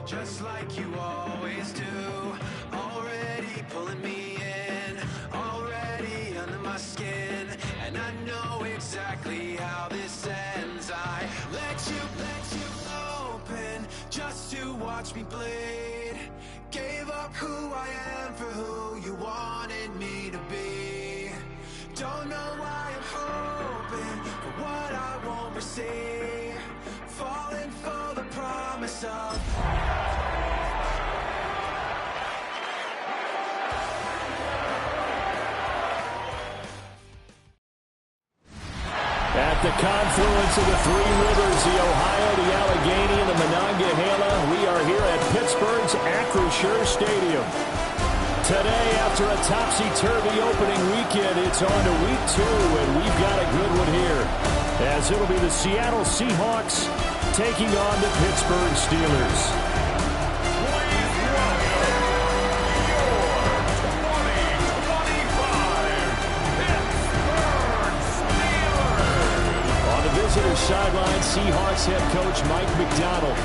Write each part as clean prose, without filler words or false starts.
just like you always do. Already pulling me in, already under my skin, and I know exactly how this ends. I let you open just to watch me bleed. Gave up who I am for who you wanted me to be. Don't know why I'm hoping for what I won't receive. Falling for the promise of at the confluence of the three rivers, the Ohio, the Allegheny, and the Monongahela, we are here at Pittsburgh's Acrisure Stadium. Today, after a topsy-turvy opening weekend, it's on to week 2, and we've got a good one here, as it'll be the Seattle Seahawks taking on the Pittsburgh Steelers. Visitor sideline, Seahawks head coach Mike McDonald.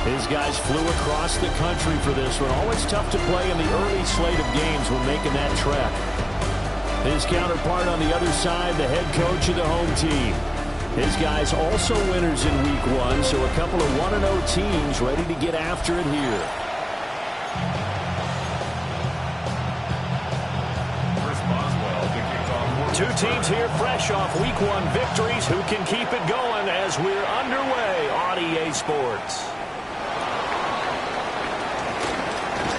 His guys flew across the country for this one. Always tough to play in the early slate of games when making that trek. His counterpart on the other side, the head coach of the home team. His guys also winners in week 1, so a couple of 1-0 teams ready to get after it here. Two teams here fresh off week 1 victories. Who can keep it going as we're underway on EA Sports?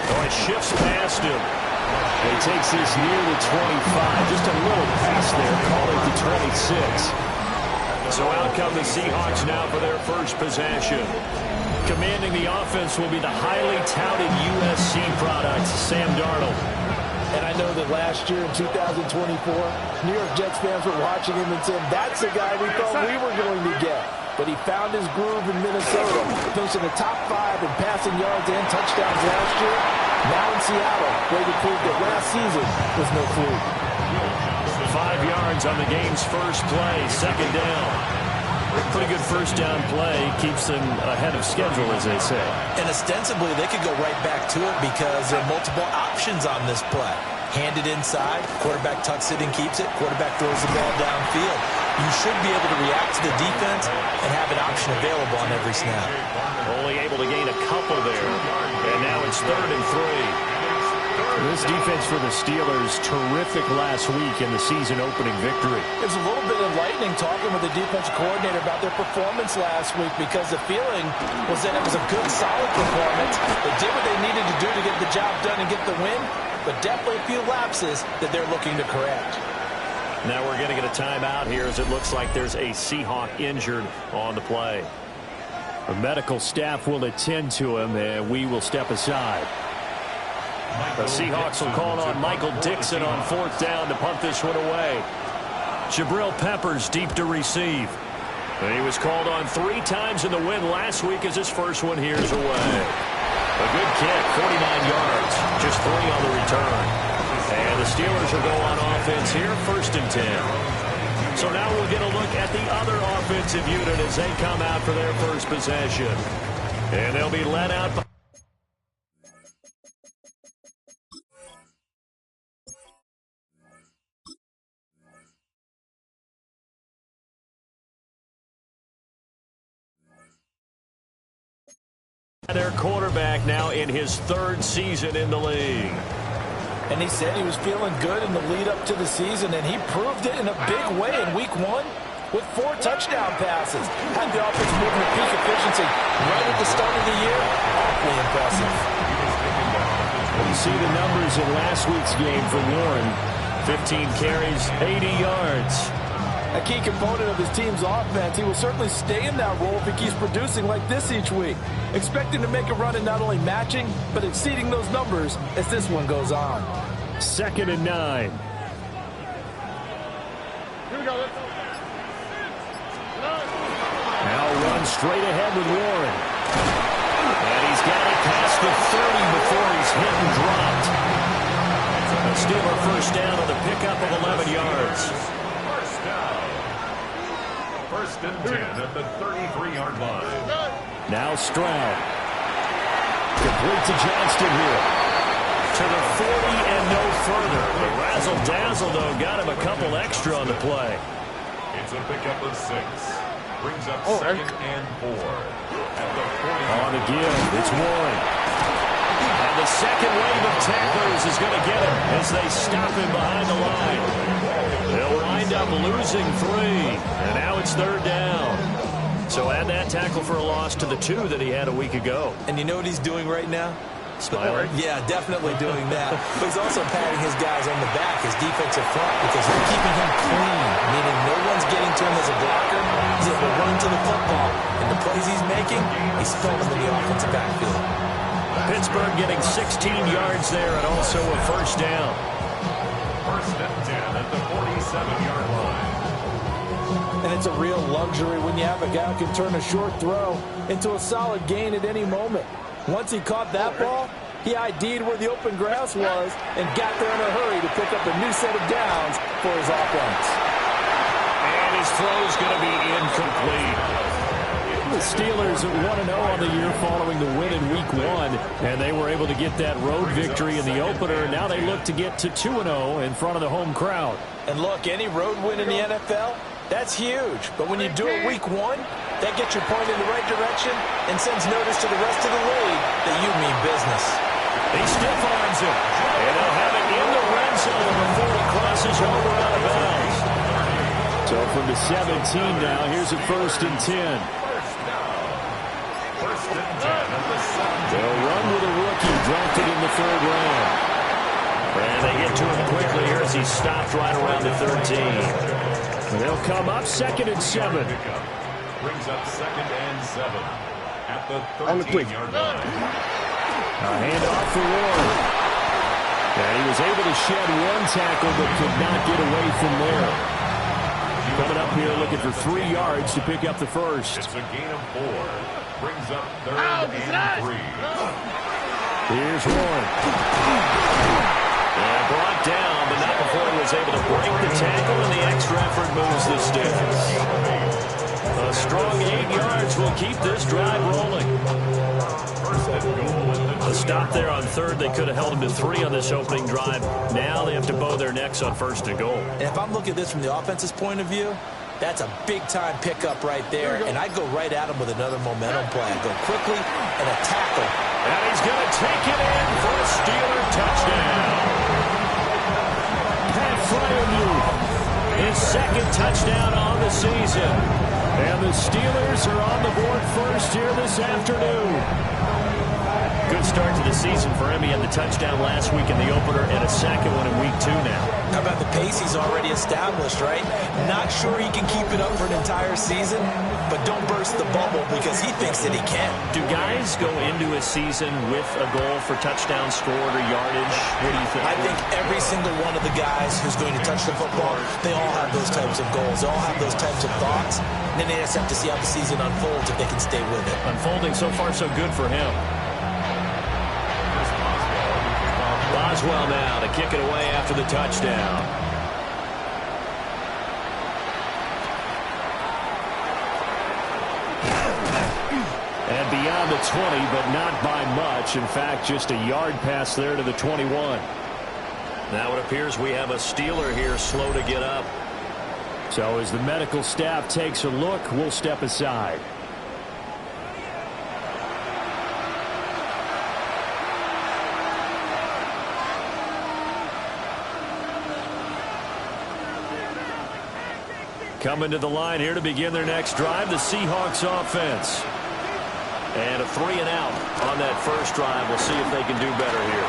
Oh, it shifts past him. He takes this near the 25. Just a little pass there, calling to 26. So out come the Seahawks now for their first possession. Commanding the offense will be the highly touted USC product, Sam Darnold. And I know that last year in 2024, New York Jets fans were watching him and saying, that's the guy we thought we were going to get. But he found his groove in Minnesota, finishing the top 5 in passing yards and touchdowns last year. Now in Seattle, where he proved that last season was no fluke. 5 yards on the game's first play, second down. Pretty good first down play. Keeps them ahead of schedule, as they say. And ostensibly, they could go right back to it because there are multiple options on this play. Handed inside, quarterback tucks it and keeps it, quarterback throws the ball downfield. You should be able to react to the defense and have an option available on every snap. Only able to gain a couple there. And now it's 3rd and 3. This defense for the Steelers, terrific last week in the season-opening victory. It's a little bit enlightening talking with the defensive coordinator about their performance last week because the feeling was that it was a good, solid performance. They did what they needed to do to get the job done and get the win, but definitely a few lapses that they're looking to correct. Now we're going to get a timeout here as it looks like there's a Seahawk injured on the play. The medical staff will attend to him, and we will step aside. The Seahawks will call on Michael Dixon on 4th down to punt this one away. Jabril Peppers deep to receive. And he was called on 3 times in the win last week as his first one here's away. A good kick, 49 yards, just 3 on the return. And the Steelers will go on offense here, 1st and 10. So now we'll get a look at the other offensive unit as they come out for their first possession. And they'll be led out by their quarterback now in his 3rd season in the league. And he said he was feeling good in the lead up to the season, and he proved it in a big way in week 1 with 4 touchdown passes. Had the offense moving at peak efficiency right at the start of the year. Awfully impressive. You see the numbers in last week's game for Warren. 15 carries, 80 yards. A key component of his team's offense. He will certainly stay in that role if he keeps producing like this each week. Expecting to make a run at not only matching, but exceeding those numbers as this one goes on. 2nd and 9. Here we go. Now run straight ahead with Warren. And he's got it past the 30 before he's hit and dropped. A Steeler first down on the pickup of 11 yards. 1st and 10 at the 33-yard line. Now Stroud. complete to Johnston here. To the 40 and no further. The razzle-dazzle, though, got him a couple extra on the play. It's a pickup of 6. Brings up 2nd and 4. At the 40. On the give, it's Warren. And the second wave of tacklers is going to get him as they stop him behind the line. They'll wind up losing 3. And now it's 3rd down. So add that tackle for a loss to the 2 that he had a week ago. And you know what he's doing right now? Smiling? Yeah, definitely doing that. But he's also patting his guys on the back, his defensive front, because they're keeping him clean, meaning no one's getting to him as a blocker. He's able to run to the football. And the plays he's making, he's throwing them in the offensive backfield. Pittsburgh getting 16 yards there and also a 1st down. 1st and 10 at the 47-yard line. And it's a real luxury when you have a guy who can turn a short throw into a solid gain at any moment. Once he caught that ball, he ID'd where the open grass was and got there in a hurry to pick up a new set of downs for his offense. And his throw's going to be incomplete. The Steelers 1-0 on the year following the win in Week 1, and they were able to get that road victory in the opener. Now they look to get to 2-0 in front of the home crowd. And look, any road win in the NFL, that's huge. But when you do it Week 1, that gets your point in the right direction and sends notice to the rest of the league that you mean business. He stiff arms him, and they'll have it in the red zone before he crosses over out of bounds. So from the 17 now, here's a 1st and 10. They'll run with a rookie drafted in the 3rd round. And they get to him quickly here as he stopped right around the 13. And they'll come up 2nd and 7. Brings up 2nd and 7 at the 13-yard line. A handoff for Warren. And he was able to shed 1 tackle but could not get away from there. Coming up here looking for 3 yards to pick up the 1st. It's a gain of 4. Brings up 3rd and 3. Here's Warren. And brought down, but not before he was able to break the tackle, and the extra effort moves the sticks. A strong 8 yards will keep this drive rolling. A stop there on 3rd. They could have held him to 3 on this opening drive. Now they have to bow their necks on 1st and goal. And if I'm looking at this from the offense's point of view, that's a big-time pickup right there. And I go right at him with another momentum play. I go quickly and a tackle. And he's going to take it in for a Steeler touchdown. Pat Fryermuth, his 2nd touchdown on the season. And the Steelers are on the board first here this afternoon. Good start to the season for him. He had the touchdown last week in the opener and a 2nd one in Week 2 now. How about the pace he's already established, right? Not sure he can keep it up for an entire season, but don't burst the bubble because he thinks that he can. Do guys go into a season with a goal for touchdown scored or yardage? What do you think? I think every single one of the guys who's going to touch the football, they all have those types of goals. They all have those types of thoughts. And then they just have to see how the season unfolds if they can stay with it. Unfolding so far so good for him. Boswell now to kick it away after the touchdown. And beyond the 20, but not by much. In fact, just a yard pass there to the 21. Now it appears we have a Steeler here slow to get up. So as the medical staff takes a look, we'll step aside. Coming to the line here to begin their next drive, the Seahawks offense. And a 3 and out on that first drive. We'll see if they can do better here.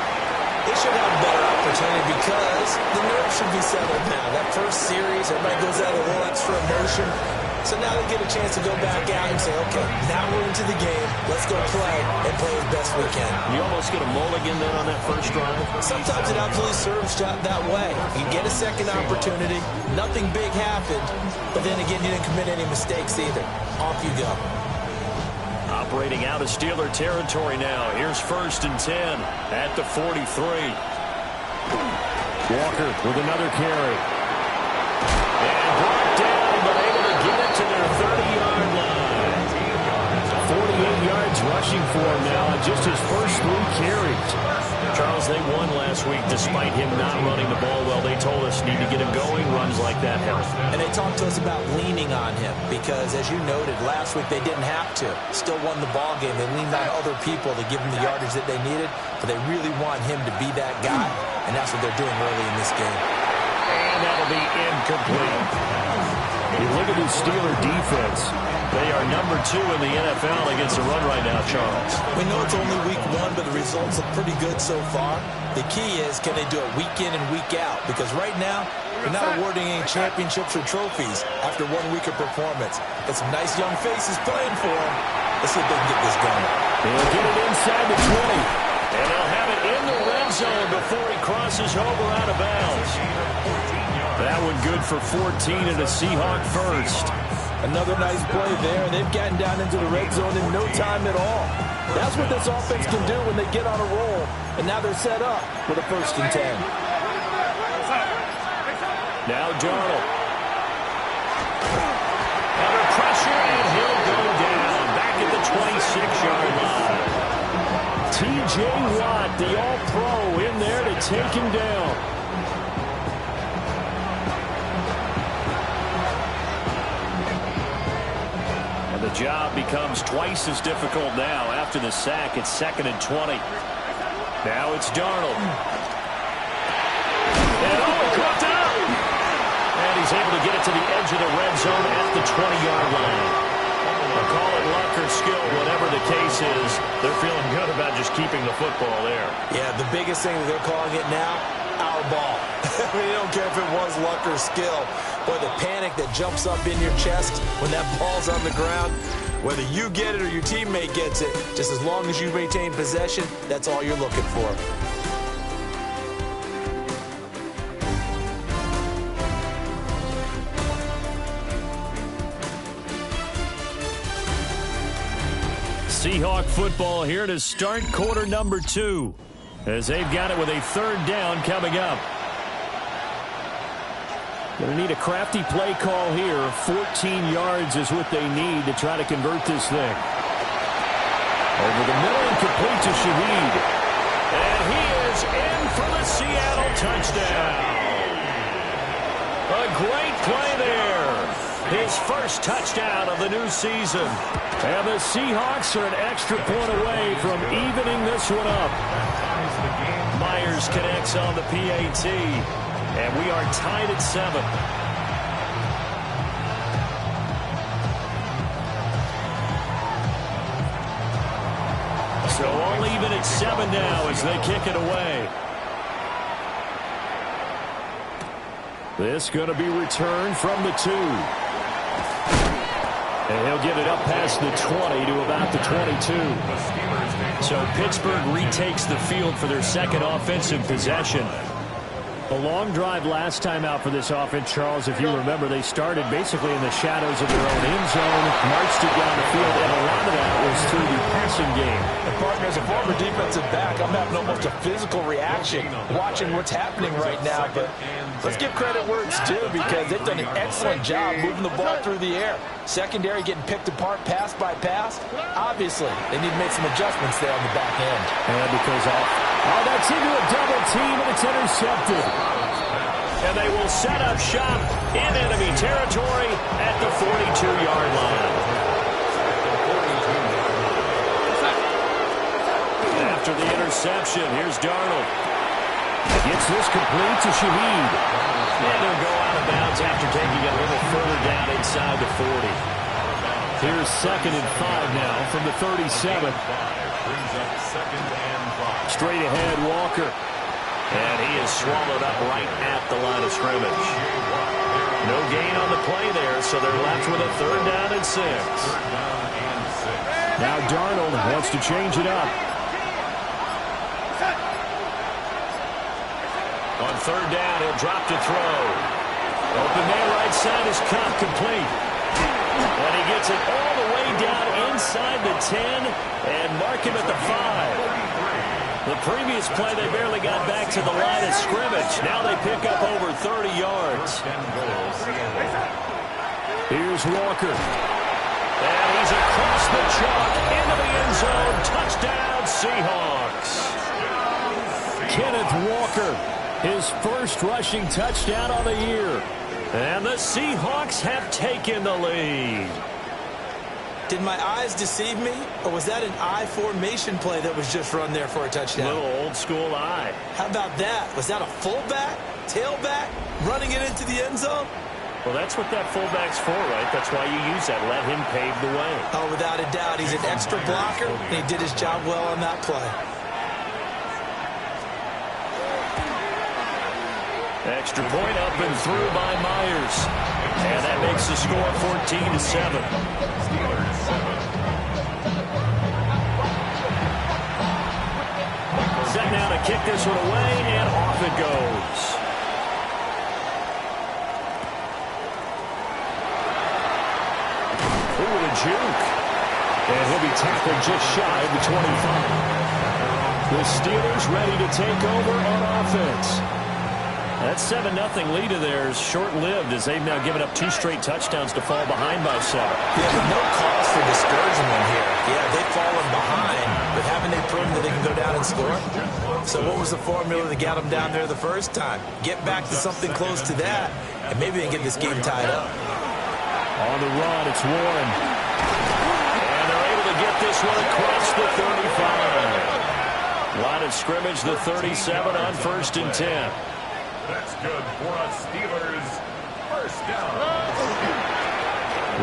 They should have a better opportunity because the nerves should be settled now. That first series, everybody goes out with a little extra emotion. So now they get a chance to go back out and say, okay, now we're into the game. Let's go play and play as best we can. You almost get a mulligan then on that first drive? Sometimes it absolutely serves that way. You get a second opportunity. Nothing big happened. But then again, you didn't commit any mistakes either. Off you go. Operating out of Steeler territory now. Here's 1st and 10 at the 43. Walker with another carry. And brought down, but able to get it to their 30-yard line. 48 yards rushing for him now. Just his first 3 they won last week despite him not running the ball well. They told us need to get him going. Runs like that help. And they talked to us about leaning on him because, as you noted, last week they didn't have to. Still won the ball game. They leaned on other people to give them the yardage that they needed, but they really want him to be that guy, and that's what they're doing early in this game. And that'll be incomplete. You look at the Steeler defense. They are number 2 in the NFL against the run right now, Charles. We know it's only week 1, but the results look pretty good so far. The key is, can they do it week in and week out? Because right now, they're not awarding any championships or trophies after 1 week of performance. Got some nice young faces playing for them. Let's see if they can get this going. They'll get it inside the 20. And they'll have it in the red zone before he crosses over out of bounds. That one good for 14 and a Seahawk first. Another nice play there. They've gotten down into the red zone in no time at all. That's what this offense can do when they get on a roll. And now they're set up with a 1st and 10. Now Darnold. Under pressure, and he'll go down. Back at the 26-yard line. T.J. Watt, the All-Pro, in there to take him down. The job becomes twice as difficult now after the sack. It's 2nd and 20. Now it's Darnold. And caught up. And he's able to get it to the edge of the red zone at the 20-yard line. They'll call it luck or skill, whatever the case is. They're feeling good about just keeping the football there. Yeah, the biggest thing that they're calling it now, our ball. I mean, they don't care if it was luck or skill. Boy, the panic that jumps up in your chest when that ball's on the ground, whether you get it or your teammate gets it, just as long as you maintain possession, that's all you're looking for. Seahawk football here to start quarter number 2, as they've got it with a 3rd down coming up. Going to need a crafty play call here. 14 yards is what they need to try to convert this thing. Over the middle and complete to Shaheed. And he is in for the Seattle touchdown. A great play there. His first touchdown of the new season. And the Seahawks are an extra point away from evening this one up. Myers connects on the PAT. And we are tied at 7. So all even at 7 now as they kick it away. This going to be returned from the 2. And he'll get it up past the 20 to about the 22. So Pittsburgh retakes the field for their 2nd offensive possession. A long drive last time out for this offense, Charles. If you remember, they started basically in the shadows of their own end zone, marched it down the field, and a lot of that was through the passing game. And partner, as a former defensive back, I'm having almost a physical reaction watching what's happening right now. But let's give credit where it's due, because they've done an excellent job moving the ball through the air. Secondary getting picked apart pass by pass. Obviously, they need to make some adjustments there on the back end. And because that's into a double team, and it's intercepted. And they will set up shop in enemy territory at the 42-yard line. After the interception, here's Darnold. Gets this complete to Shaheed. And they'll go out of bounds after taking it a little further down inside the 40. Here's 2nd and 5 now from the 37. Brings up 2nd and 5. Straight ahead, Walker. And he is swallowed up right at the line of scrimmage. No gain on the play there, so they're left with a 3rd down and 6. Now Darnold wants to change it up. On 3rd down, he'll drop to throw. Open man right side is caught complete. And he gets it all the way down inside the 10 and mark him at the 5. The previous play, they barely got back to the line of scrimmage. Now they pick up over 30 yards. Here's Walker. And he's across the chalk into the end zone. Touchdown, Seahawks. Walker, his first rushing touchdown of the year. And the Seahawks have taken the lead. Did my eyes deceive me, or was that an I formation play that was just run there for a touchdown? Little old school eye. How about that? Was that a fullback, tailback, running it into the end zone? Well, that's what that fullback's for, right? That's why you use that. Let him pave the way. Oh, without a doubt. He's an extra blocker, and he did his job well on that play. Extra point up and through by Myers. And that makes the score 14-7. Set now to kick this one away, and off it goes. Ooh, a juke. And he'll be tackled just shy of the 25. The Steelers ready to take over on offense. That 7-0 lead of theirs short-lived as they've now given up 2 straight touchdowns to fall behind by 7. Yeah, but no cause for discouragement here. Yeah, they've fallen behind, but haven't they proven that they can go down and score? So what was the formula that got them down there the first time? Get back to something close to that, and maybe they can get this game tied up. On the run, it's Warren. And they're able to get this one across the 35. Line of scrimmage, the 37 on 1st and 10. That's good for us Steelers. First down.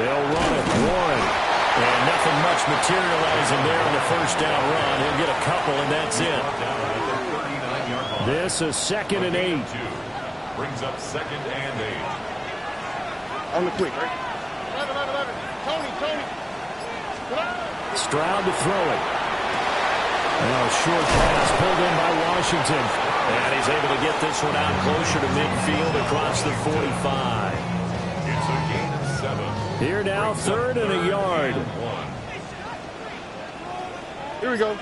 They'll run it. Warren. And nothing much materializing there on the first down run. He'll get a couple, and that's it. This is 2nd and 8. Brings up 2nd and 8. On the quick, right? 11. Tony. Stroud to throw it. Now a short pass pulled in by Washington. And he's able to get this one out closer to midfield across the 45. It's a gain of 7. Here now, 3rd and a yard. Here we go.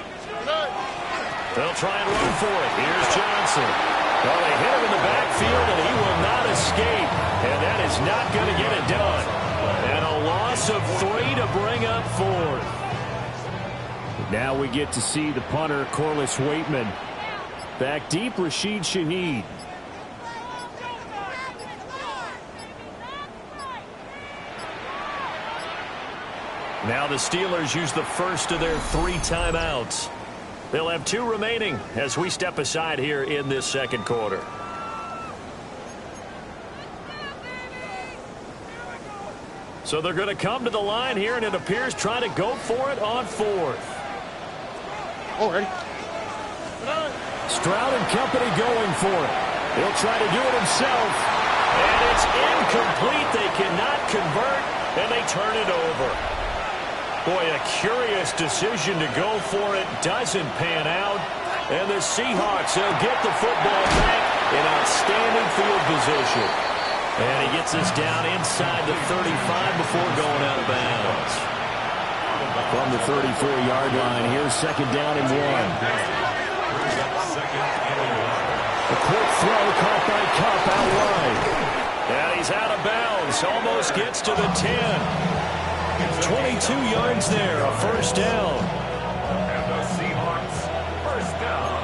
They'll try and run for it. Here's Johnson. Well, they hit him in the backfield, and he will not escape. And that is not going to get it done. And a loss of 3 to bring up 4th. Now we get to see the punter, Corliss Waitman. Back deep, Rashid Shaheed. Now the Steelers use the first of their 3 timeouts. They'll have 2 remaining as we step aside here in this 2nd quarter. So they're going to come to the line here, and it appears trying to go for it on 4th. Already. Stroud and company going for it. He'll try to do it himself. And it's incomplete. They cannot convert, and they turn it over. Boy, a curious decision to go for it. Doesn't pan out. And the Seahawks, they'll get the football back in outstanding field position. And he gets this down inside the 35 before going out of bounds. From the 34-yard line, here's 2nd down and 1. A quick throw caught by Kupp out wide. And he's out of bounds. Almost gets to the 10. 22 yards there, a 1st down. And the Seahawks, 1st down.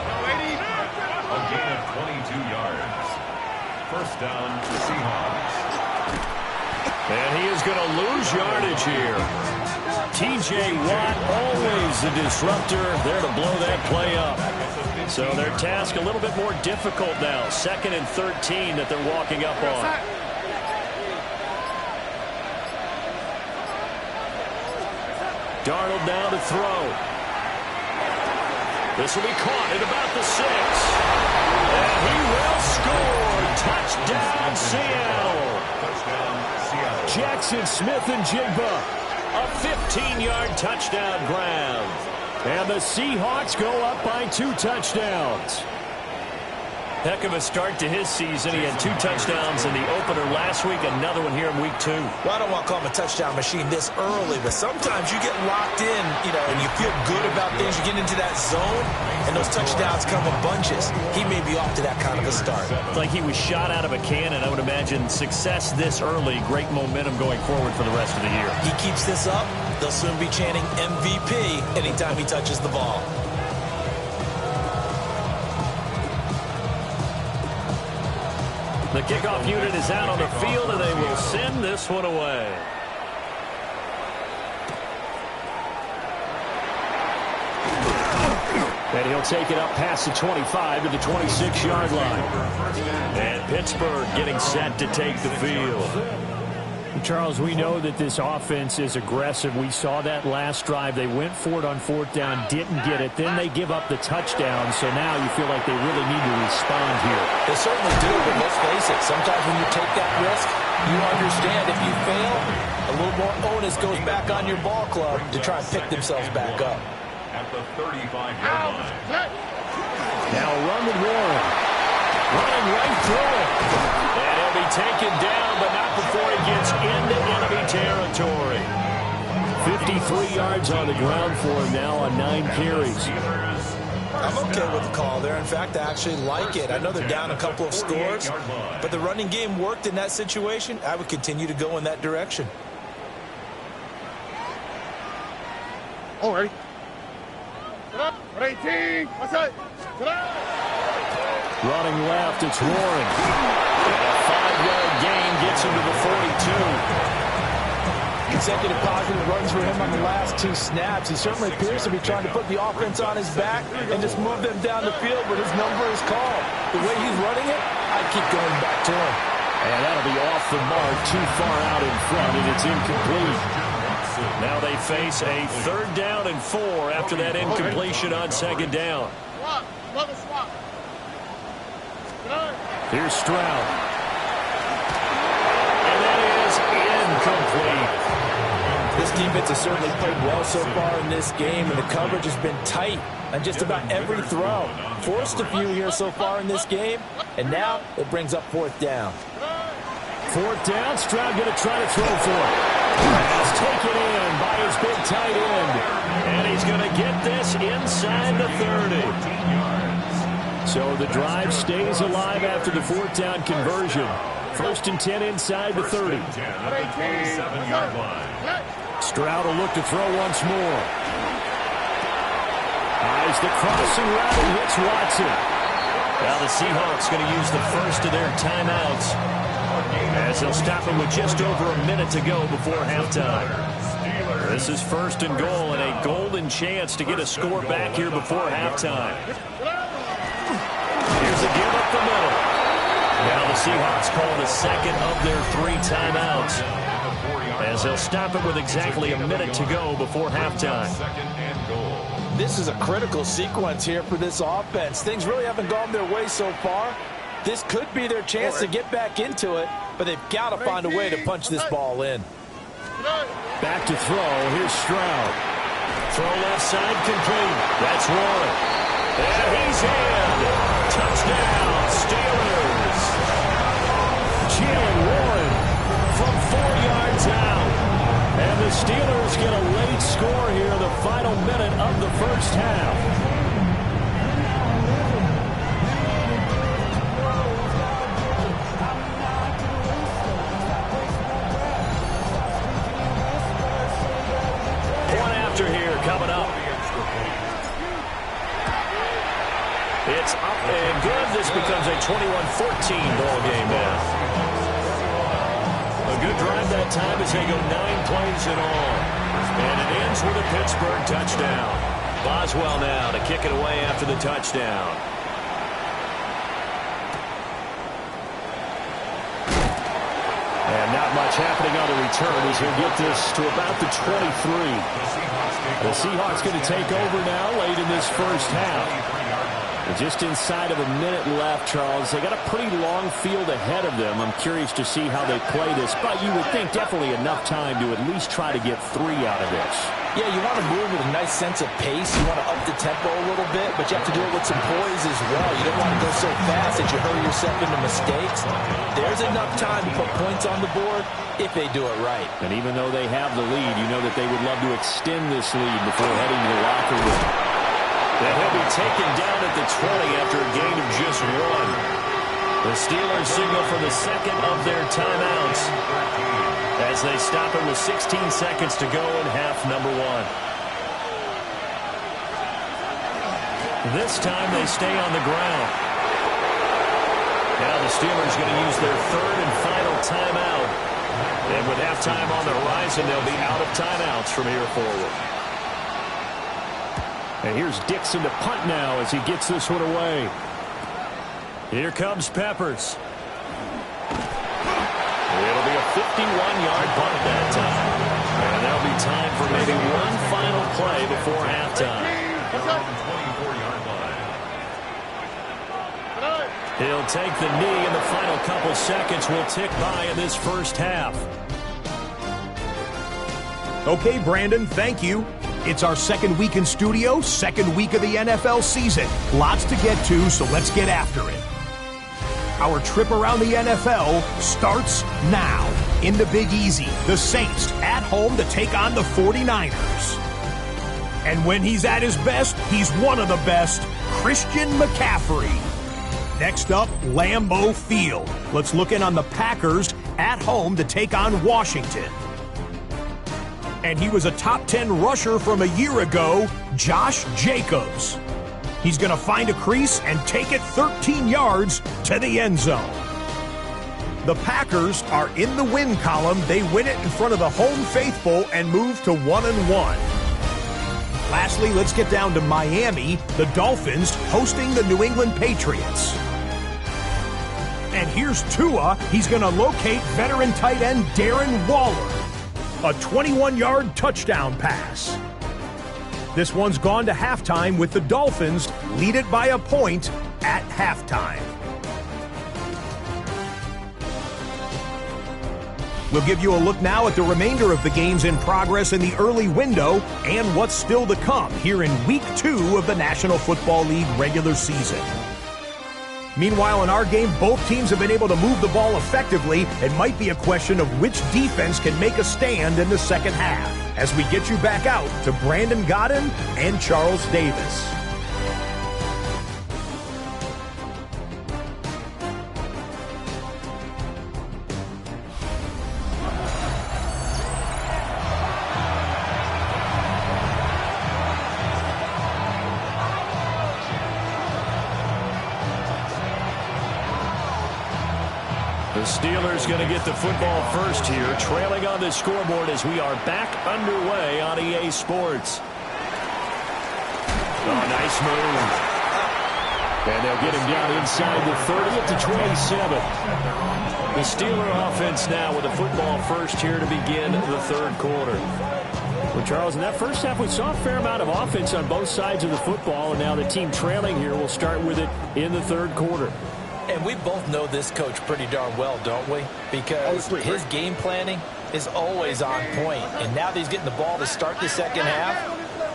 A gain of 22 yards. 1st down to Seahawks. And he is going to lose yardage here. T.J. Watt, always the disruptor, there to blow that play up. So their task a little bit more difficult now. 2nd and 13 that they're walking up on. Darnold now to throw. This will be caught at about the 6. And he will score. Touchdown, Seattle. Jackson Smith-Njigba. A 15-yard touchdown grab. And the Seahawks go up by 2 touchdowns. Heck of a start to his season. He had 2 touchdowns in the opener last week, another one here in week 2. Well, I don't want to call him a touchdown machine this early, but sometimes you get locked in, and you feel good about things. You get into that zone, and those touchdowns come in bunches. He may be off to that kind of a start. It's like he was shot out of a cannon. I would imagine success this early, great momentum going forward for the rest of the year. He keeps this up, they'll soon be chanting MVP anytime he touches the ball. The kickoff unit is out on the field, and they will send this one away. And he'll take it up past the 25 to the 26-yard line. And Pittsburgh getting set to take the field. Charles, we know that this offense is aggressive. We saw that last drive. They went for it on fourth down, didn't get it. Then they give up the touchdown. So now you feel like they really need to respond here. They certainly do, but let's face it. Sometimes when you take that risk, you understand if you fail, a little more onus goes back on your ball club to try and pick themselves back up. At the 35-yard line. Now a run with Warren. Running right through it. And he'll be taken down, but not before he gets into enemy territory. 53 yards on the ground for him now on 9 carries. I'm okay with the call there. In fact, I actually like it. I know they're down a couple of scores, but the running game worked in that situation. I would continue to go in that direction. Oh, ready? Get up. 18. What's that? Get up. Running left, it's Warren. And a 5-yard gain gets him to the 42. Consecutive positive runs for him on the last 2 snaps. He certainly appears to be trying to put the offense on his back and just move them down the field, but his number is called. The way he's running it, I keep going back to him. And that'll be off the mark, too far out in front, and it's incomplete. Now they face a 3rd down and 4 after that incompletion on 2nd down. Swap. Another swap. Here's Stroud. And that is incomplete. This defense has certainly played well so far in this game, and the coverage has been tight on just about every throw. Forced a few here so far in this game, and now it brings up 4th down. 4th down, Stroud going to try to throw for it. It's taken in by his big tight end. And he's going to get this inside the 30. So the drive stays alive after the 4th down conversion. 1st and 10 inside the 30. 37-yard line. Stroud will look to throw once more. Eyes the crossing route and hits Watson. Now the Seahawks going to use the first of their timeouts, as they'll stop him with just over a minute to go before halftime. This is 1st and goal, and a golden chance to get a score back here before halftime. Here's a give up the middle. Now the Seahawks call the 2nd of their 3 timeouts, as they'll stop it with exactly a minute to go before halftime. This is a critical sequence here for this offense. Things really haven't gone their way so far. This could be their chance to get back into it, but they've got to find a way to punch this ball in. Back to throw. Here's Stroud. Throw left side complete. That's Warren. And he's in. Touchdown, Steelers. Jalen Warren from 4 yards out. And the Steelers get a late score here in the final minute of the 1st half. Coming up. It's up and good. This becomes a 21-14 ball game now. A good drive that time as they go 9 plays in all. And it ends with a Pittsburgh touchdown. Boswell now to kick it away after the touchdown. And not much happening on the return as he'll get this to about the 23. The Seahawks going to take over now late in this 1st half. Just inside of a minute left, Charles. They got a pretty long field ahead of them. I'm curious to see how they play this, but you would think definitely enough time to at least try to get 3 out of this. Yeah, you want to move with a nice sense of pace. You want to up the tempo a little bit, but you have to do it with some poise as well. You don't want to go so fast that you hurry yourself into mistakes. There's enough time to put points on the board if they do it right. And even though they have the lead, you know that they would love to extend this lead before heading to the locker room. And he'll be taken down at the 20 after a gain of just 1. The Steelers signal for the 2nd of their timeouts as they stop it with 16 seconds to go in half number 1. This time they stay on the ground. Now the Steelers going to use their third and final timeout. And with halftime on the horizon, they'll be out of timeouts from here forward. And here's Dixon to punt now as he gets this one away. Here comes Peppers. It'll be a 51-yard punt that time. And there'll be time for maybe one final play before halftime. He'll take the knee, and the final couple seconds will tick by in this first half. Okay, Brandon, thank you. It's our second week in studio, second week of the NFL season. Lots to get to, so let's get after it. Our trip around the NFL starts now. In the Big Easy, the Saints at home to take on the 49ers. And when he's at his best, he's one of the best, Christian McCaffrey. Next up, Lambeau Field. Let's look in on the Packers at home to take on Washington. And he was a top 10 rusher from a year ago, Josh Jacobs. He's going to find a crease and take it 13 yards to the end zone. The Packers are in the win column. They win it in front of the home faithful and move to 1-1. Lastly, let's get down to Miami, the Dolphins hosting the New England Patriots. And here's Tua. He's going to locate veteran tight end Darren Waller. A 21-yard touchdown pass. This one's gone to halftime with the Dolphins lead it by a point at halftime. We'll give you a look now at the remainder of the games in progress in the early window and what's still to come here in Week 2 of the National Football League regular season. Meanwhile, in our game, both teams have been able to move the ball effectively. It might be a question of which defense can make a stand in the second half as we get you back out to Brandon Godden and Charles Davis. The Steelers going to get the football first here, trailing on the scoreboard as we are back underway on EA Sports. Oh, nice move. And they'll get him down inside the 30 to 27. The Steeler offense now with the football first here to begin the third quarter. Well, Charles, in that first half, we saw a fair amount of offense on both sides of the football, and now the team trailing here will start with it in the third quarter. And we both know this coach pretty darn well, don't we? Because his game planning is always on point. And now that he's getting the ball to start the second half,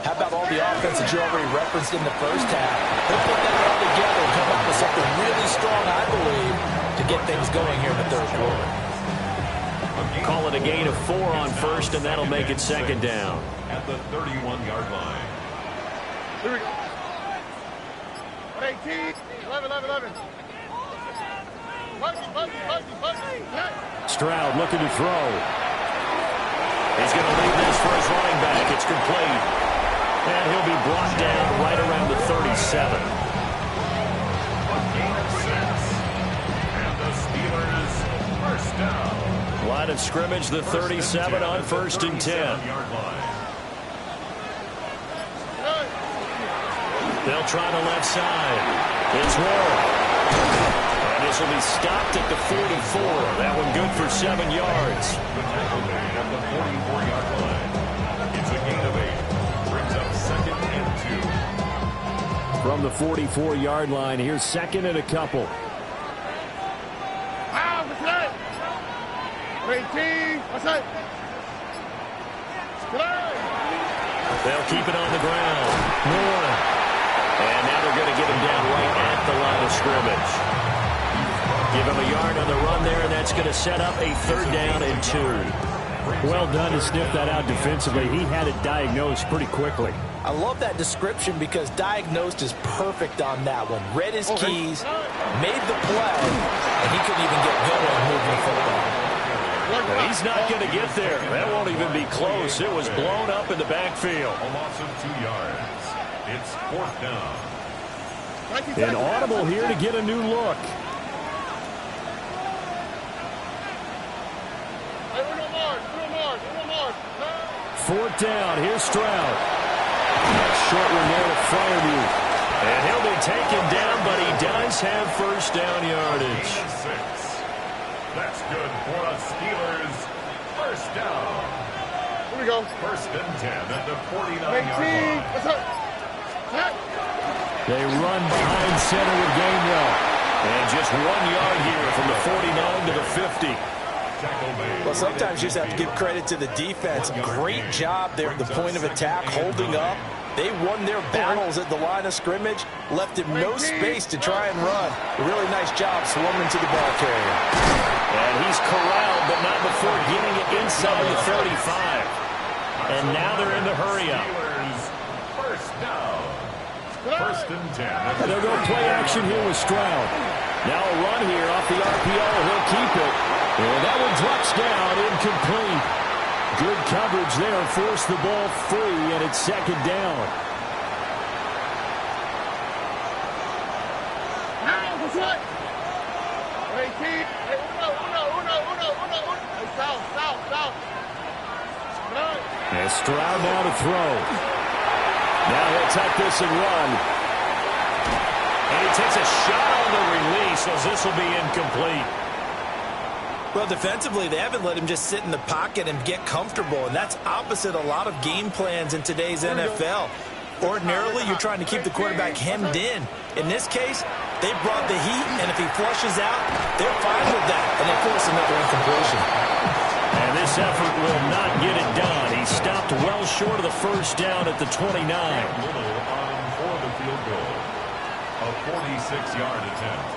how about all the offense that you already referenced in the first half? He'll put that all together and come up with something really strong, I believe, to get things going here in the third quarter. Call it a gain of 4 on first, and that'll make it second down. At the 31-yard line. Here we go. 18, 11. Stroud looking to throw. He's going to leave this for his running back. It's complete. And he'll be brought down right around the 37. A gain of 6. And the Steelers first down. Line of scrimmage, the 37 on first and 10. They'll try the left side. It's Warren. And this will be stopped at the 44. That one good for 7 yards. The tackle made at the 44-yard line. It's a gain of 8. Brings up second and 2. From the 44-yard line, here's second and a couple. 18, what's that? They'll keep it on the ground. More. And now they're going to get him down right at the line of scrimmage. Give him a yard on the run there, and that's going to set up a third down and 2. Well done to sniff that out defensively. He had it diagnosed pretty quickly. I love that description because diagnosed is perfect on that one. Read his keys, made the play, and he couldn't even get going moving the football. He's not going to get there. That won't even be close. It was blown up in the backfield. A loss of 2 yards. It's fourth down. An audible here to get a new look. 4th down. Here's Stroud. Short one there to Fryermuth. And he'll be taken down, but he does have first down yardage. 6. That's good for the Steelers. First down. Here we go. 1st and 10 at the 49-yard line. What's up? They run behind center with Gainwell. And just 1 yard here from the 49 to the 50. Well, sometimes you just have to give credit to the defense. Great job there at the point of attack, holding up. They won their battles at the line of scrimmage, left him no space to try and run. A really nice job swarming to the ball carrier. And he's corralled, but not before getting it inside the 35. And now they're in the hurry-up. First down. 1st and 10. They'll go play action here with Stroud. Now a run here off the RPO. He'll keep it. And that one drops down, incomplete. Good coverage there. Forced the ball free, and it's 2nd down. What's up? 18. South. And Stroud now to throw. Now he'll tuck this and run. And he takes a shot on the release as this will be incomplete. Well, defensively, they haven't let him just sit in the pocket and get comfortable, and that's opposite a lot of game plans in today's NFL. Ordinarily, you're trying to keep the quarterback hemmed in. In this case, they brought the heat, and if he flushes out, they're fine with that, and they force another incompletion. And this effort will not get it done. He stopped well short of the first down at the 29. Little on for the field goal. A 46-yard attempt.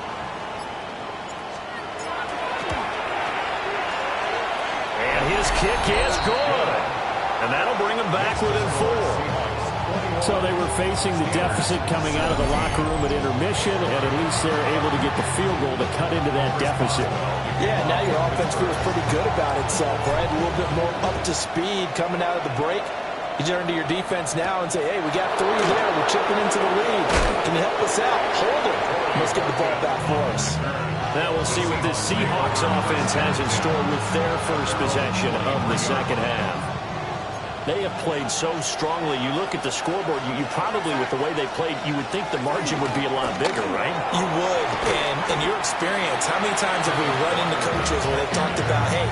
And his kick is good. And that'll bring him back within 4. So they were facing the deficit coming out of the locker room at intermission, and at least they're able to get the field goal to cut into that deficit. Yeah, now your offense feels pretty good about itself, right? A little bit more up to speed coming out of the break. You turn to your defense now and say, hey, we got 3 here. We're chipping into the lead. Can you help us out? Hold it. Let's get the ball back for us. Now we'll see what this Seahawks offense has in store with their first possession of the second half. They have played so strongly. You look at the scoreboard, you probably, with the way they played, you would think the margin would be a lot bigger, right? You would. And in your experience, how many times have we run into coaches where they've talked about, hey,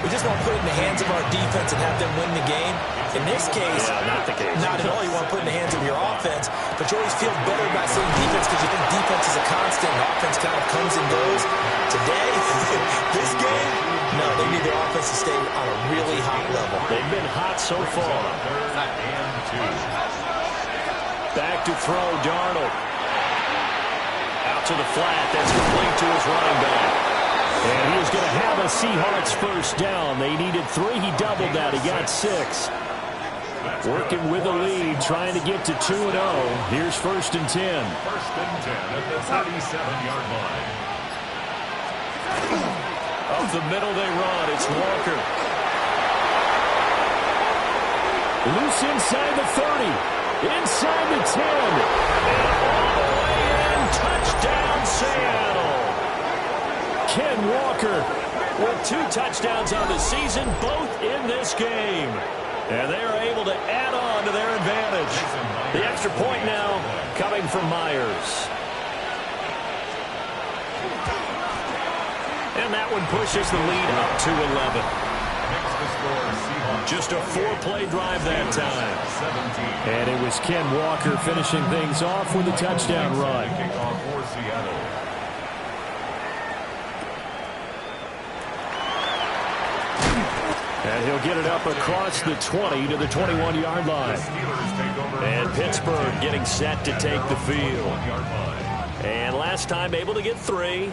we just want to put it in the hands of our defense and have them win the game? In this case, not the case. Not at all. You want to put it in the hands of your offense, but you always feel better about saying defense because you think defense is a constant. Offense kind of comes and goes. Today, this game, no, they need their offense to stay on a really hot level. They've been hot so far. 3rd and 2. Back to throw, Darnold. Out to the flat. That's complete to his running back. And he is going to have a Seahawks first down. They needed 3. He doubled that. He got 6. Working with a lead, trying to get to 2-0. Here's 1st and 10. 1st and 10 at the 37-yard line. Up the middle they run. It's Walker. Loose inside the 30. Inside the 10. And all the way in. Touchdown, Seattle. Ken Walker with 2 touchdowns on the season, both in this game. And they are able to add on to their advantage. The extra point now coming from Myers. And that one pushes the lead up to 11. Just a 4-play drive that time. And it was Ken Walker finishing things off with a touchdown run. Kickoff for Seattle. And he'll get it up across the 20 to the 21-yard line. And Pittsburgh getting set to take the field. And last time able to get 3.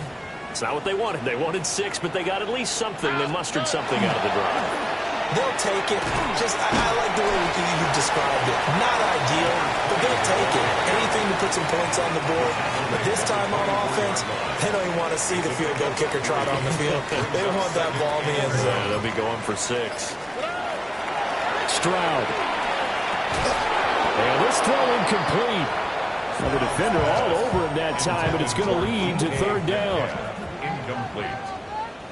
It's not what they wanted. They wanted 6, but they got at least something. They mustered something out of the drive. They'll take it. I like the way you described it. Not ideal, but they'll take it. Anything to put some points on the board. But this time on offense, they don't even want to see the field goal kicker trot on the field. They don't want that ball in the end zone. Yeah, they'll be going for 6. Stroud. And this throw incomplete. Well, the defender all over him that time, but it's going to lead to 3rd down. Incomplete.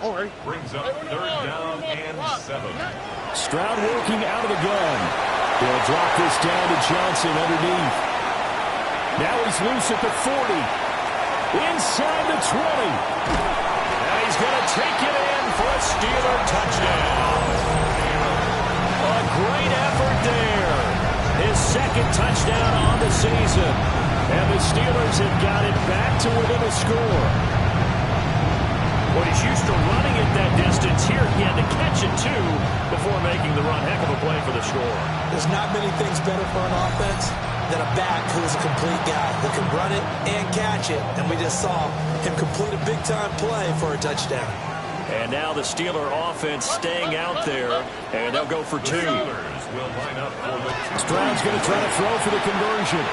Brings up third down and 7. Stroud working out of the gun. They'll drop this down to Johnson underneath. Now he's loose at the 40. Inside the 20. And he's going to take it in for a Steeler touchdown. A great effort there. His second touchdown on the season. And the Steelers have got it back to within a score. Well, he's used to running it that distance. Here he had to catch it, too, before making the run. Heck of a play for the score. There's not many things better for an offense than a back who is a complete guy who can run it and catch it. And we just saw him complete a big-time play for a touchdown. And now the Steeler offense staying out there, and they'll go for 2. Stroud's going to try to throw for the conversion.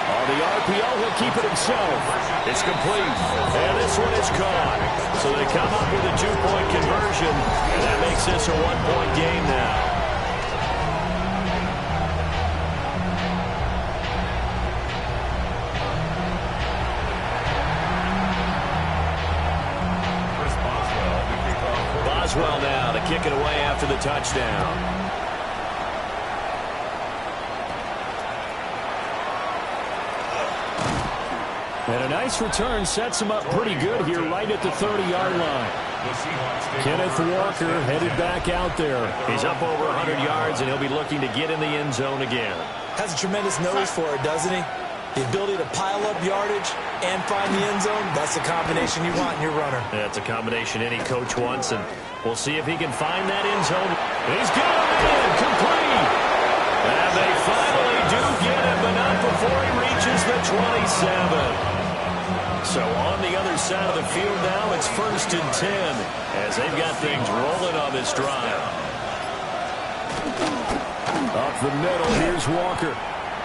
On the RPO, he'll keep it himself. It's complete, and this one is caught. So they come up with a 2-point conversion, and that makes this a 1-point game now. Boswell now to kick it away after the touchdown. And a nice return sets him up pretty good here right at the 30-yard line. Kenneth Walker headed back out there. He's up over 100 yards, and he'll be looking to get in the end zone again. Has a tremendous nose for it, doesn't he? The ability to pile up yardage and find the end zone, that's the combination you want in your runner. That's a combination any coach wants, and we'll see if he can find that end zone. He's got him in, complete. And they finally do get him, but not before he reaches the 27. So on the other side of the field now, it's 1st and 10 as they've got things rolling on this drive. Up the middle, here's Walker.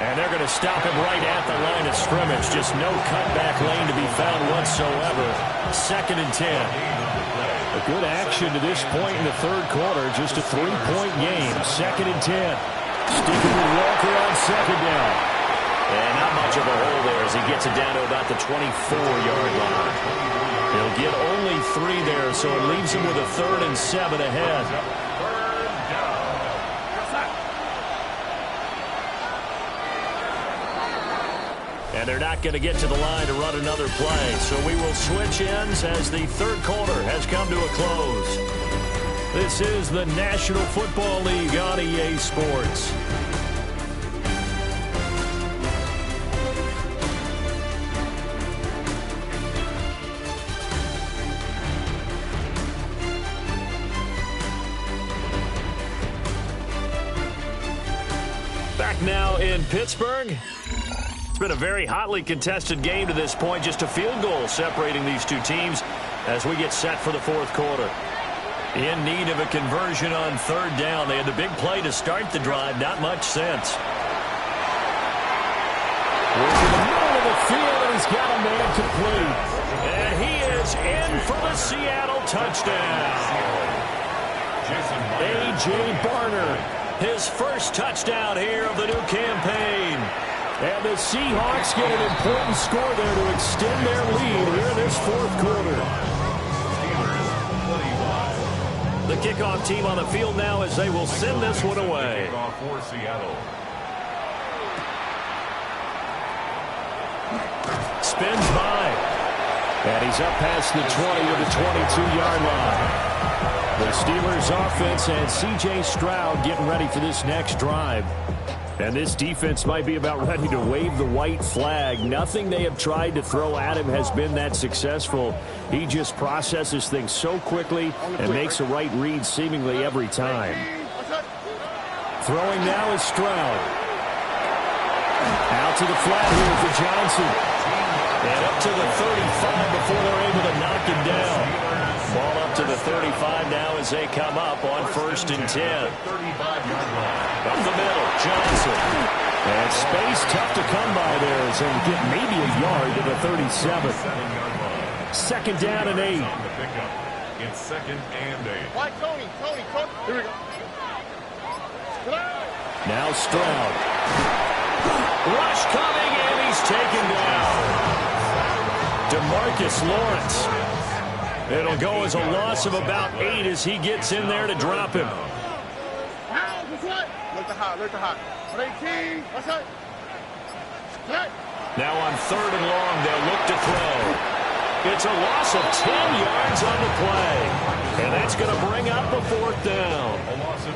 And they're going to stop him right at the line of scrimmage. Just no cutback lane to be found whatsoever. 2nd and 10. A good action to this point in the third quarter. Just a 3-point game. 2nd and 10. Sticking with Walker on 2nd down. And not much of a hole there as he gets it down to about the 24-yard line. He'll get only 3 there, so it leaves him with a 3rd and 7 ahead. And they're not going to get to the line to run another play. So we will switch ends as the third quarter has come to a close. This is the National Football League on EA Sports. Back now in Pittsburgh. It's been a very hotly contested game to this point. Just a field goal separating these two teams as we get set for the fourth quarter. In need of a conversion on 3rd down. They had the big play to start the drive. Not much sense. Working the middle of the field, and he's got a man complete. And he is in for the Seattle touchdown. A.J. Barner, his first touchdown here of the new campaign. And the Seahawks get an important score there to extend their lead here in this fourth quarter. The kickoff team on the field now as they will send this one away. Spins by. And he's up past the 20 to the 22-yard line. The Steelers offense and C.J. Stroud getting ready for this next drive. And this defense might be about ready to wave the white flag. Nothing they have tried to throw at him has been that successful. He just processes things so quickly and makes a right read seemingly every time. Throwing now is Stroud. Out to the flat here for Johnson. And up to the 35 before they're able to knock him down. Ball up to the 35 now as they come up on 1st and 10. Up the middle, Johnson. And space tough to come by there as they get maybe a yard to the 37. 2nd down and 8. It's 2nd and 8. Tony. Here we go. Now Stroud. Rush coming, and he's taken down. DeMarcus Lawrence. It'll go as a loss of about 8 as he gets in there to drop him. Look to hot. 18. What's that? Now on 3rd and long, they'll look to throw. It's a loss of 10 yards on the play. And that's going to bring up a 4th down.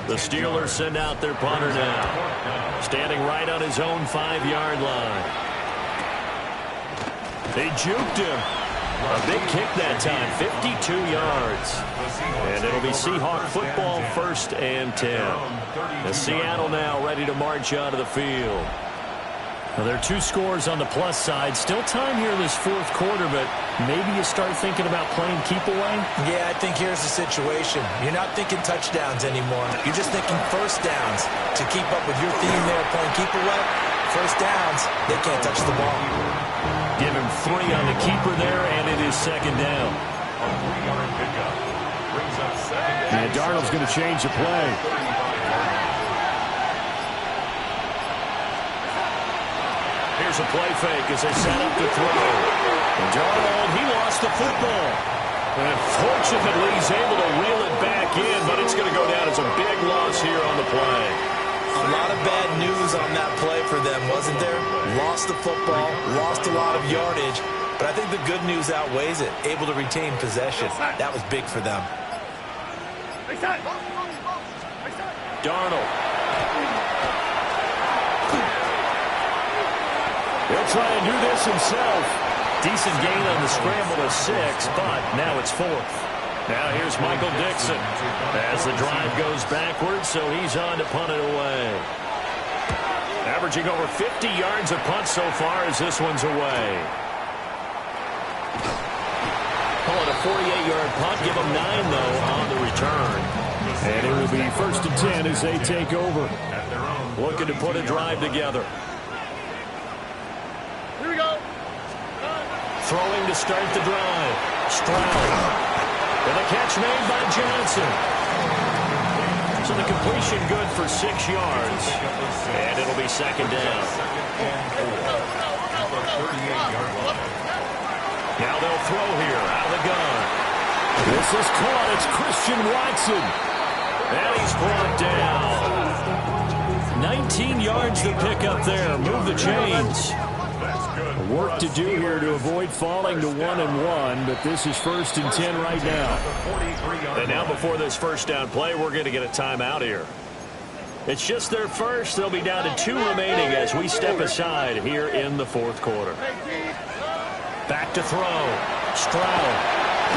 The Steelers send out their punter now. Standing right on his own 5-yard line. They juked him. A big kick that time, 52 yards. And it'll be Seahawk football, 1st and 10. The Seattle now ready to march out of the field. Well, there are 2 scores on the plus side. Still time here in this 4th quarter, but maybe you start thinking about playing keep away? Yeah, I think here's the situation. You're not thinking touchdowns anymore. You're just thinking first downs. To keep up with your theme there playing keep away, first downs, they can't touch the ball. Give him 3 on the keeper there, and it is 2nd down. A 3-yard pickup. Brings up 2nd. And Darnold's going to change the play. Here's a play fake as they set up to throw. And Darnold, he lost the football. And fortunately, he's able to reel it back in, but it's going to go down as a big loss here on the play. A lot of bad news on that play for them, wasn't there? Lost the football, lost a lot of yardage, but I think the good news outweighs it. Able to retain possession. That was big for them. Darnold. He'll try and do this himself. Decent gain on the scramble to 6, but now it's 4th. Now here's Michael Dixon as the drive goes backwards, so he's on to punt it away. Averaging over 50 yards of punt so far as this one's away. Call it a 48-yard punt. Give him 9, though, on the return. And it will be 1st and 10 as they take over. Looking to put a drive together. Here we go. Throwing to start the drive. Stroud. And the catch made by Johnson. So the completion good for 6 yards. And it'll be 2nd down. Now they'll throw here out of the gun. This is caught. It's Christian Watson. And he's brought down. 19 yards to pick up there. Move the chains. Work to do here to avoid falling to 1-1, but this is 1st and 10 right now. And now before this first down play, we're going to get a timeout here. It's just their first. They'll be down to 2 remaining as we step aside here in the 4th quarter. Back to throw. Stroud.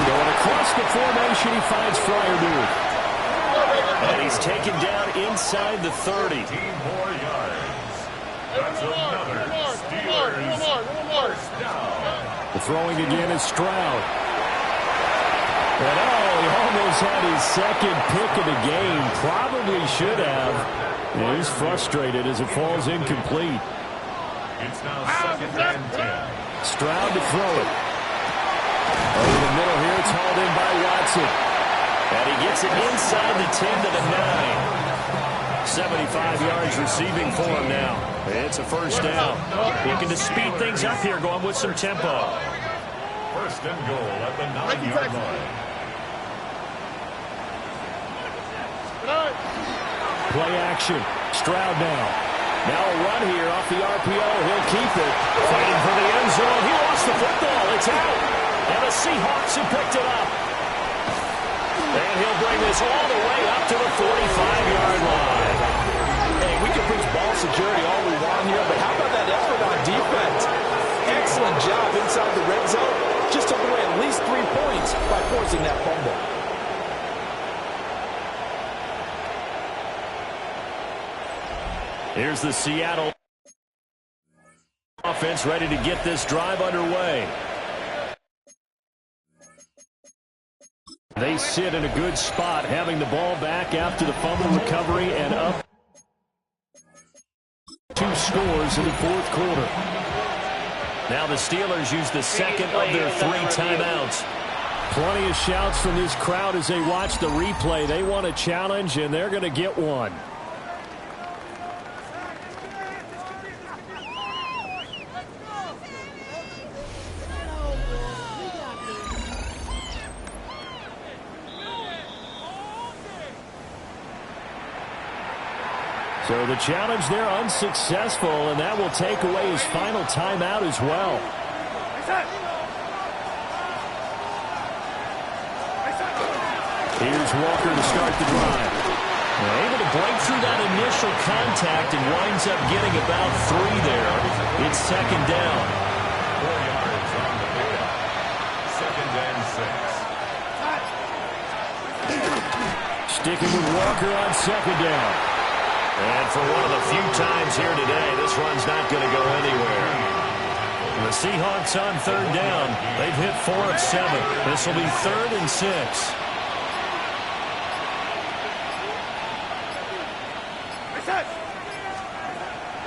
Going across the formation, he finds Fryermuth. And he's taken down inside the 30. 15 more yards. That's another Steelers first down. The throwing again is Stroud. And he almost had his 2nd pick of the game. Probably should have. And he's frustrated as it falls incomplete. It's now 2nd and 10. Stroud to throw it. Over the middle here, it's hauled in by Watson. And he gets it inside the 10 to the 9. 75 yards receiving for him now. It's a first down. Looking to speed things up here, going with some tempo. First and goal at the 9-yard line. Play action. Stroud now. Now a run here off the RPO. He'll keep it. Fighting for the end zone. He lost the football. It's out. And the Seahawks have picked it up. And he'll bring this all the way up to the 45-yard line. Hey, we can preach ball security all we want here, but how about that effort on defense? Excellent job inside the red zone. Just took away at least 3 points by forcing that fumble. Here's the Seattle offense ready to get this drive underway. They sit in a good spot, having the ball back after the fumble recovery and up 2 scores in the 4th quarter. Now the Steelers use the 2nd of their 3 timeouts. Plenty of shouts from this crowd as they watch the replay. They want a challenge, and they're going to get one. So the challenge there unsuccessful, and that will take away his final timeout as well. Here's Walker to start the drive. Able to break through that initial contact and winds up getting about 3 there. It's second down. 4 yards on the pickup. Second and 6. Sticking with Walker on second down. And for one of the few times here today, this run's not going to go anywhere. The Seahawks on third down. They've hit 4 of 7. This will be 3rd and 6.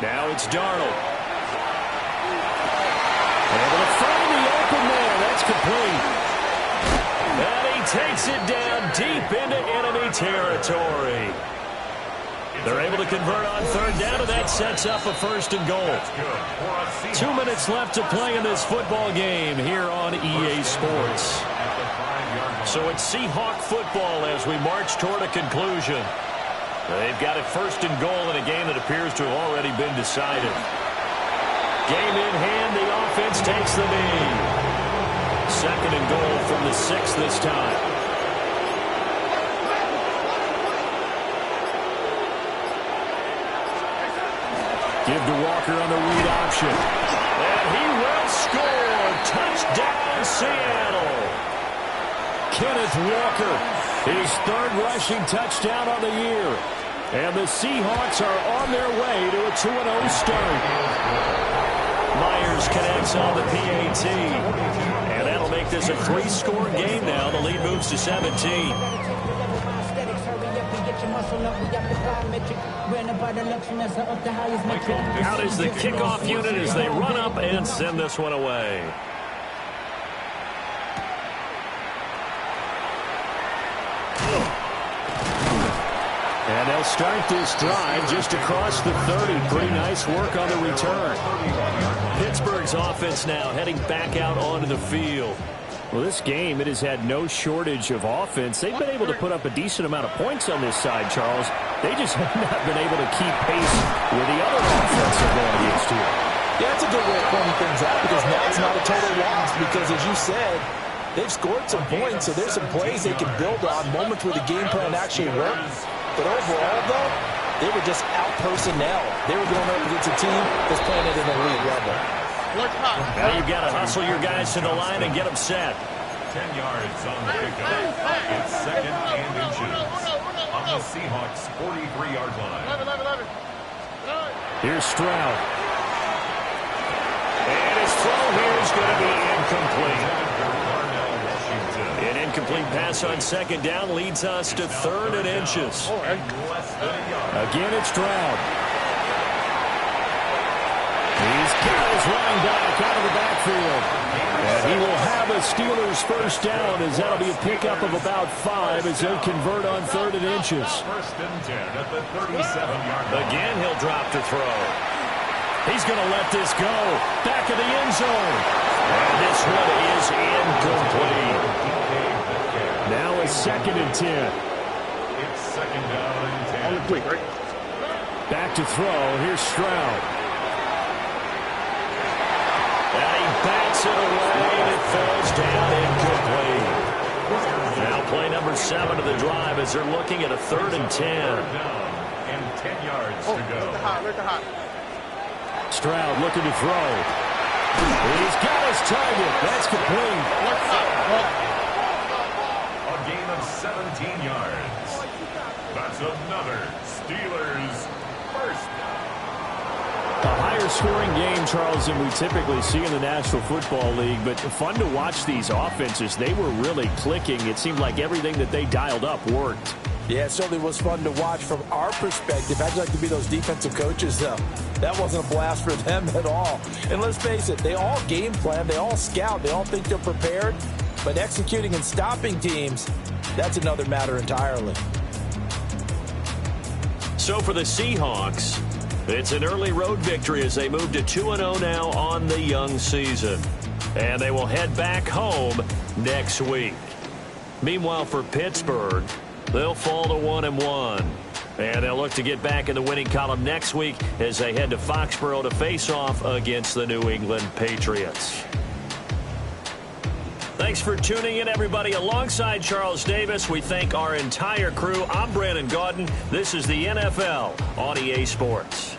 Now it's Darnold. Able to find the open man. That's complete. And he takes it down deep into enemy territory. They're able to convert on third down, and that sets up a 1st and goal. 2 minutes left to play in this football game here on EA Sports. So it's Seahawk football as we march toward a conclusion. They've got it 1st and goal in a game that appears to have already been decided. Game in hand, the offense takes the lead. 2nd and goal from the 6 this time. Give to Walker on the read option. And he will score. Touchdown, Seattle. Kenneth Walker, his 3rd rushing touchdown on the year. And the Seahawks are on their way to a 2-0 start. Myers connects on the PAT. And that'll make this a 3-score game now. The lead moves to 17. Out is the kickoff unit as they run up and send this one away. And they'll start this drive just across the 30. Pretty nice work on the return. Pittsburgh's offense now heading back out onto the field. Well, this game, it has had no shortage of offense. They've been able to put up a decent amount of points on this side, Charles. They just have not been able to keep pace with the other offense they're going against here. Yeah, that's a good way of pointing things out because now it's not a total loss because, as you said, they've scored some points, so there's some plays they can build on, moments where the game plan actually works. But overall, though, they were just out-personnel. They were going up against a team that's playing at an elite level. Now you've got to hustle your guys to the line and get them set. 10 yards on the pickup. It's 2nd and inches on the Seahawks' 43-yard line. Here's Stroud. And his throw here is going to be incomplete. An incomplete pass on 2nd down leads us to 3rd and inches. Again, it's Stroud. He's got his running back out of the backfield. And he will have a Steelers 1st down as that'll be a pickup of about 5 as they convert on 3rd and inches. 1st and 10 at the 37-yard line. Again, he'll drop to throw. He's going to let this go. Back of the end zone. And this one is incomplete. Now a 2nd and 10. It's 2nd down and 10. On the right? Back to throw. Here's Stroud. And he bats it away, and it falls down incomplete. Now play number 7 of the drive as they're looking at a 3rd and 10. 3rd down and 10 yards to go. Stroud looking to throw. He's got his target. That's complete. A gain of 17 yards. That's another Steelers 1st down. A higher scoring game, Charles, than we typically see in the National Football League, but fun to watch these offenses. They were really clicking. It seemed like everything that they dialed up worked. Yeah, it certainly was fun to watch from our perspective. I'd like to be those defensive coaches, though. That wasn't a blast for them at all. And let's face it, they all game plan, they all scout, they all think they're prepared. But executing and stopping teams, that's another matter entirely. So for the Seahawks, it's an early road victory as they move to 2-0 now on the young season. And they will head back home next week. Meanwhile, for Pittsburgh, they'll fall to 1-1. And they'll look to get back in the winning column next week as they head to Foxborough to face off against the New England Patriots. Thanks for tuning in, everybody. Alongside Charles Davis, we thank our entire crew. I'm Brandon Gaudin. This is the NFL on EA Sports.